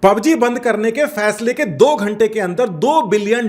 PUBG बंद करने के फैसले के 2 घंटे के अंदर $2 बिलियन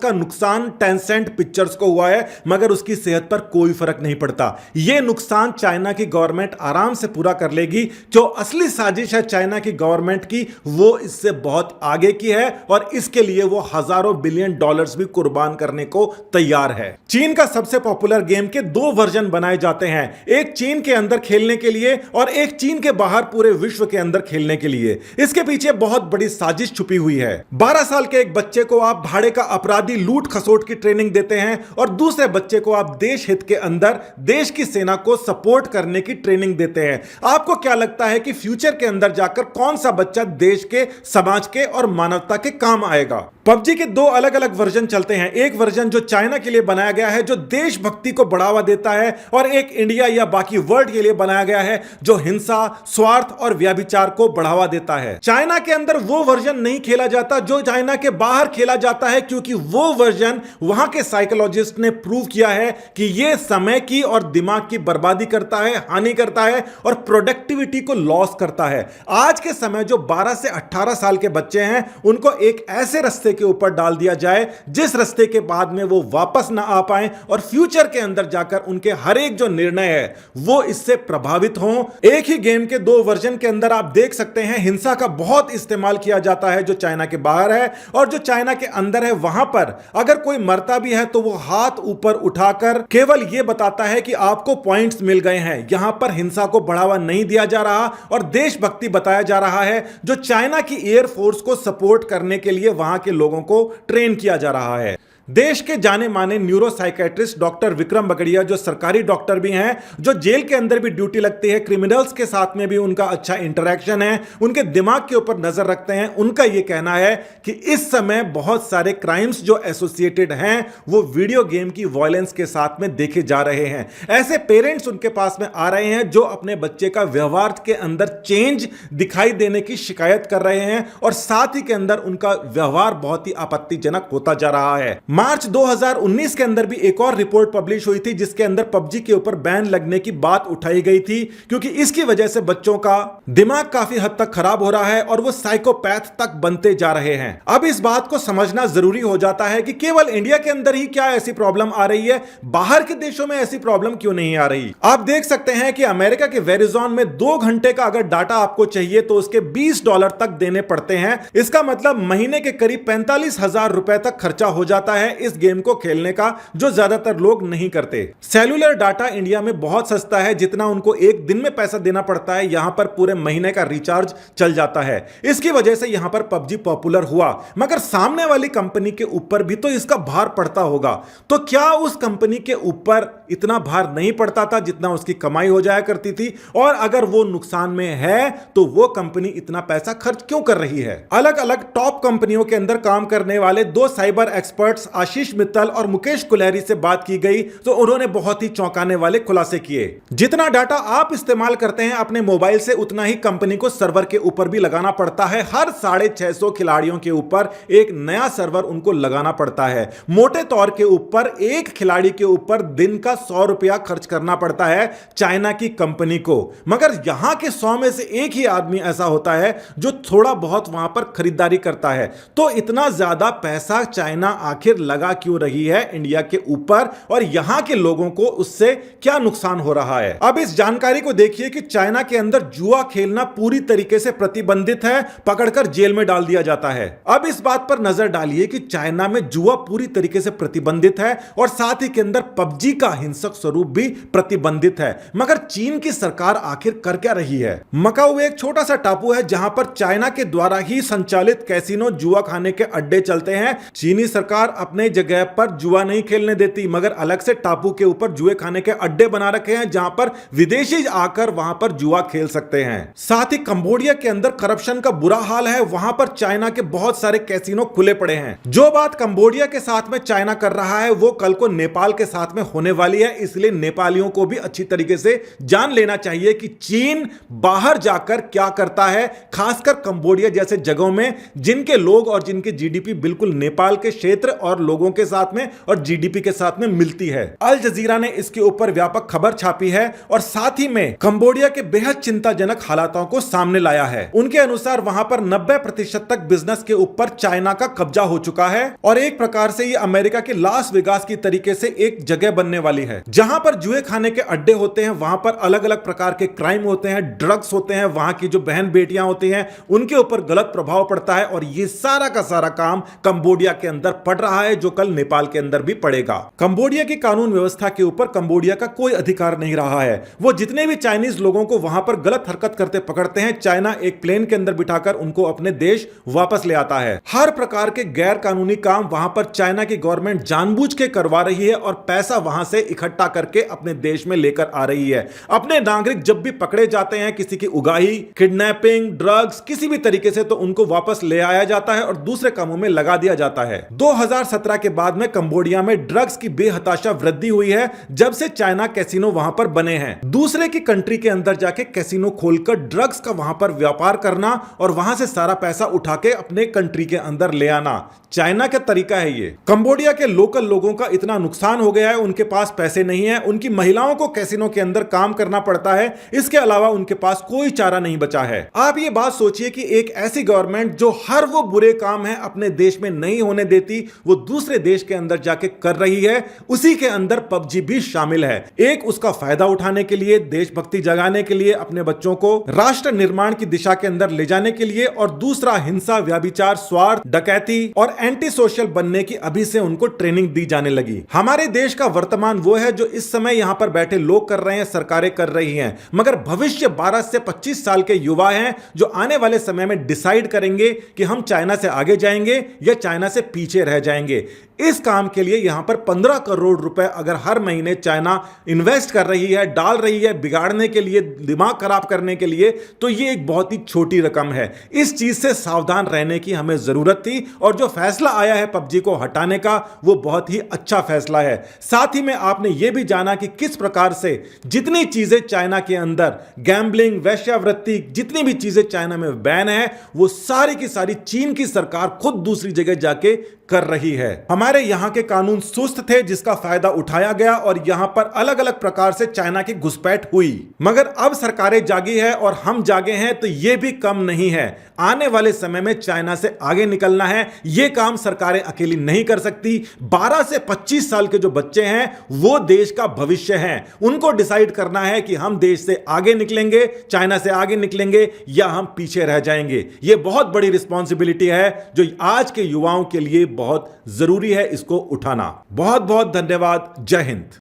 का नुकसान टेंसेंट पिक्चर्स को हुआ है, मगर उसकी सेहत पर कोई फर्क नहीं पड़ता। यह नुकसान चाइना की गवर्नमेंट आराम से पूरा कर लेगी। जो असली साजिश है चाइना की गवर्नमेंट की, वो इससे बहुत आगे की है और इसके लिए वो हजारों बिलियन डॉलर्स भी कुर्बान करने को तैयार है। चीन का सबसे पॉपुलर गेम के 2 वर्जन बनाए जाते हैं, एक चीन के अंदर खेलने के लिए और एक चीन के बाहर पूरे विश्व के अंदर खेलने के लिए। इसके पीछे बहुत बड़ी साजिश छुपी हुई है। 12 साल के एक बच्चे को आप भाड़े का अपराधी लूट खसोट की ट्रेनिंग देते हैं और दूसरे बच्चे को आप देश हित के अंदर देश की सेना को सपोर्ट करने की ट्रेनिंग देते हैं। आपको क्या लगता है कि फ्यूचर के अंदर जाकर कौन सा बच्चा देश के, समाज के और मानवता के काम आएगा? पबजी के 2 अलग अलग वर्जन चलते हैं। एक वर्जन जो चाइना के लिए बनाया गया है, जो देशभक्ति को बढ़ावा देता है, और एक इंडिया या बाकी वर्ल्ड के लिए बनाया गया है, जो हिंसा, स्वार्थ और व्यभिचार को बढ़ावा देता है। चाइना के अंदर वो वर्जन नहीं खेला जाता जो चाइना के बाहर खेला जाता है, क्योंकि वो वर्जन वहां के साइकोलॉजिस्ट ने प्रूव किया है कि यह समय की और दिमाग की बर्बादी करता है, हानि करता है और प्रोडक्टिविटी को लॉस करता है। आज के समय जो 12 से 18 साल के बच्चे हैं, उनको एक ऐसे रास्ते के ऊपर डाल दिया जाए जिस रास्ते के बाद में वो वापस ना आ पाए और फ्यूचर के अंदर जाकर उनके हर एक जो निर्णय है वो इससे प्रभावित हों। एक ही गेम के 2 वर्जन के अंदर आप देख सकते हैं हिंसा का बहुत इस्तेमाल किया जाता है जो चाइना के बाहर है, और जो चाइना के अंदर है वहां पर अगर कोई मरता भी है तो वो हाथ ऊपर उठाकर केवल यह बताता है कि आपको पॉइंट्स मिल गए हैं। यहां पर हिंसा को बढ़ावा नहीं दिया जा रहा और देशभक्ति बताया जा रहा है, जो चाइना की एयरफोर्स को सपोर्ट करने के लिए वहां के लोगों को ट्रेन किया जा रहा है। देश के जाने माने neuro psychiatrist doctor Vikram Bagadia, जो सरकारी डॉक्टर भी हैं, जो जेल के अंदर भी ड्यूटी लगती है, क्रिमिनल्स के साथ में भी उनका अच्छा इंटरेक्शन है, उनके दिमाग के ऊपर नजर रखते हैं, उनका यह कहना है कि इस समय बहुत सारे क्राइम्स जो एसोसिएटेड हैं वो वीडियो गेम की वायलेंस के साथ में देखे जा रहे हैं। ऐसे पेरेंट्स उनके पास में आ रहे हैं जो अपने बच्चे का व्यवहार के अंदर चेंज दिखाई देने की शिकायत कर रहे हैं और साथ ही के अंदर उनका व्यवहार बहुत ही आपत्तिजनक होता जा रहा है। मार्च 2019 के अंदर भी एक और रिपोर्ट पब्लिश हुई थी जिसके अंदर पबजी के ऊपर बैन लगने की बात उठाई गई थी, क्योंकि इसकी वजह से बच्चों का दिमाग काफी हद तक खराब हो रहा है और वो साइकोपैथ तक बनते जा रहे हैं। अब इस बात को समझना जरूरी हो जाता है कि केवल इंडिया के अंदर ही क्या ऐसी प्रॉब्लम आ रही है, बाहर के देशों में ऐसी प्रॉब्लम क्यों नहीं आ रही? आप देख सकते हैं कि अमेरिका के वेरिजोन में 2 घंटे का अगर डाटा आपको चाहिए तो उसके $20 तक देने पड़ते हैं। इसका मतलब महीने के करीब 45,000 रुपए तक खर्चा हो जाता है इस गेम को खेलने का, जो ज्यादातर लोग नहीं करते। सेल्यूलर डाटा इंडिया में बहुत सस्ता है, जितना उनको एक दिन में पैसा देना पड़ता है यहां पर पूरे महीने का रिचार्ज चल जाता है। इसकी वजह से यहां पर पबजी पॉपुलर हुआ, मगर सामने वाली कंपनी के ऊपर भी तो इसका भार पड़ता होगा। तो क्या उस कंपनी के ऊपर इतना भार नहीं पड़ता था जितना उसकी कमाई हो जाया करती थी? और अगर वो नुकसान में है तो वो कंपनी इतना पैसा खर्च क्यों कर रही है? अलग अलग टॉप कंपनियों के अंदर काम करने वाले 2 साइबर एक्सपर्ट्स आशीष मित्तल और मुकेश कुलहरी से बात की गई तो उन्होंने बहुत ही चौंकाने वाले खुलासे किए। जितना डाटा आप इस्तेमाल करते हैं अपने मोबाइल से, उतना ही कंपनी को सर्वर के ऊपर भी लगाना पड़ता है। हर 650 खिलाड़ियों के ऊपर एक नया सर्वर उनको लगाना पड़ता है। मोटे तौर के ऊपर एक खिलाड़ी के ऊपर दिन का ₹100 खर्च करना पड़ता है चाइना की कंपनी को, मगर यहां के 100 में से एक ही आदमी ऐसा होता है जो थोड़ा बहुत वहां पर खरीदारी करता है। तो इतना ज्यादा पैसा चाइना आखिर लगा क्यों रही है इंडिया के ऊपर, और यहां के लोगों को उससे क्या नुकसान हो रहा है? अब इस जानकारी को देखिए कि चाइना के अंदर जुआ खेलना पूरी तरीके से प्रतिबंधित है, पकड़कर जेल में डाल दिया जाता है। अब इस बात पर नजर डालिए कि चाइना में जुआ पूरी तरीके से प्रतिबंधित है और साथ ही के अंदर पबजी का हिंसक स्वरूप भी प्रतिबंधित है, मगर चीन की सरकार आखिर कर क्या रही है? मकाऊ एक छोटा सा टापू है जहां पर चाइना के द्वारा ही संचालित कैसीनो, जुआ खाने के अड्डे चलते हैं। चीनी सरकार अपने जगह पर जुआ नहीं खेलने देती, मगर अलग से टापू के ऊपर जुए खाने के अड्डे बना रखे हैं जहां पर विदेशी आकर वहां पर जुआ खेल सकते हैं। साथ ही कंबोडिया के अंदर करप्शन का बुरा हाल है, वहां पर चाइना के बहुत सारे कैसीनो खुले पड़े हैं। जो बात कंबोडिया के साथ में चाइना कर रहा है वो कल को नेपाल के साथ में होने वाली है, इसलिए नेपालियों को भी अच्छी तरीके से जान लेना चाहिए कि चीन बाहर जाकर क्या करता है, खासकर कंबोडिया जैसे जगहों में जिनके लोग और जिनके जीडीपी बिल्कुल नेपाल के क्षेत्र और और लोगों के साथ में और जीडीपी के साथ में मिलती है। अल जजीरा ने इसके ऊपर व्यापक खबर छापी है और साथ ही में कंबोडिया के बेहद चिंताजनक हालातों को सामने लाया है। उनके अनुसार वहां पर 90% तक बिजनेस के ऊपर चाइना का कब्जा हो चुका है और एक प्रकार से ये अमेरिका के लास वेगास की तरीके से एक जगह बनने वाली है, जहां पर जुए खाने के अड्डे होते हैं, वहां पर अलग अलग प्रकार के क्राइम होते हैं, ड्रग्स होते हैं, वहां की जो बहन बेटियां होती हैं उनके ऊपर गलत प्रभाव पड़ता है और ये सारा का सारा काम कंबोडिया के अंदर पड़ रहा है, जो कल नेपाल के अंदर भी पड़ेगा। कंबोडिया की कानून व्यवस्था के ऊपर कंबोडिया का कोई अधिकार नहीं रहा है। वो जितने भी चाइनीज लोगों को वहां पर गलत हरकत करते पकड़ते हैं, चाइना एक प्लेन के अंदर बिठाकर उनको अपने देश वापस ले आता है। हर प्रकार के गैर कानूनी काम वहां पर चाइना की गवर्नमेंट जानबूझ के करवा रही है और पैसा वहां से इकट्ठा करके अपने देश में लेकर आ रही है। अपने नागरिक जब भी पकड़े जाते हैं किसी की उगाही, किडनैपिंग, ड्रग्स, किसी भी तरीके से, तो उनको वापस ले आया जाता है और दूसरे कामों में लगा दिया जाता है। 2017 के बाद में कंबोडिया में ड्रग्स की बेहताशा वृद्धि हुई है जब से चाइना कैसीनो वहां पर बने हैं। दूसरे की कंट्री के अंदर जाके कैसीनो खोलकर ड्रग्स का वहां पर व्यापार करना और वहां से सारा पैसा उठा के अपने कंट्री के अंदर ले आना चाइना का तरीका है ये। कंबोडिया के लोकल लोगों का इतना नुकसान हो गया है, उनके पास पैसे नहीं है, उनकी महिलाओं को कैसीनो के अंदर काम करना पड़ता है, इसके अलावा उनके पास कोई चारा नहीं बचा है। आप ये बात सोचिए कि एक ऐसी गवर्नमेंट जो हर वो बुरे काम है अपने देश में नहीं होने देती, वो दूसरे देश के अंदर जाके कर रही है, उसी के अंदर पबजी भी शामिल है। एक उसका फायदा उठाने के लिए, देशभक्ति जगाने के लिए, अपने बच्चों को राष्ट्र निर्माण की दिशा के अंदर ले जाने के लिए, और दूसरा हिंसा, व्यभिचार, स्वार्थ, डकैती और एंटी सोशल बनने की अभी से उनको ट्रेनिंग दी जाने लगी। हमारे देश का वर्तमान वो है जो इस समय यहां पर बैठे लोग कर रहे हैं, सरकारें कर रही हैं, मगर भविष्य 12 से 25 साल के युवा हैं जो आने वाले समय में डिसाइड करेंगे कि हम चाइना से आगे जाएंगे या चाइना से पीछे रह जाएंगे। इस काम के लिए यहां पर 15 करोड़ रुपए अगर हर महीने चाइना इन्वेस्ट कर रही है, डाल रही है बिगाड़ने के लिए, दिमाग खराब करने के लिए, तो ये एक बहुत ही छोटी रकम है। इस चीज से सावधान रहने की हमें जरूरत थी और जो फैसला आया है पबजी को हटाने का वो बहुत ही अच्छा फैसला है। साथ ही में आपने ये भी जाना कि किस प्रकार से जितनी चीजें चाइना के अंदर, गैम्बलिंग, वेश्यावृत्ति, जितनी भी चीजें चाइना में बैन है, वो सारी की सारी चीन की सरकार खुद दूसरी जगह जाके कर रही है। हमारे यहां के कानून सुस्त थे जिसका फायदा उठाया गया और यहां पर अलग अलग प्रकार से चाइना की घुसपैठ हुई, मगर अब सरकारें जागी है और हम जागे हैं, तो यह भी कम नहीं है। आने वाले समय में चाइना से आगे निकलना है, यह काम सरकारें अकेली नहीं कर सकती। 12 से 25 साल के जो बच्चे हैं वो देश का भविष्य हैं, उनको डिसाइड करना है कि हम देश से आगे निकलेंगे, चाइना से आगे निकलेंगे या हम पीछे रह जाएंगे। यह बहुत बड़ी रिस्पॉन्सिबिलिटी है जो आज के युवाओं के लिए बहुत जरूरी है इसको उठाना। बहुत बहुत धन्यवाद। जय हिंद।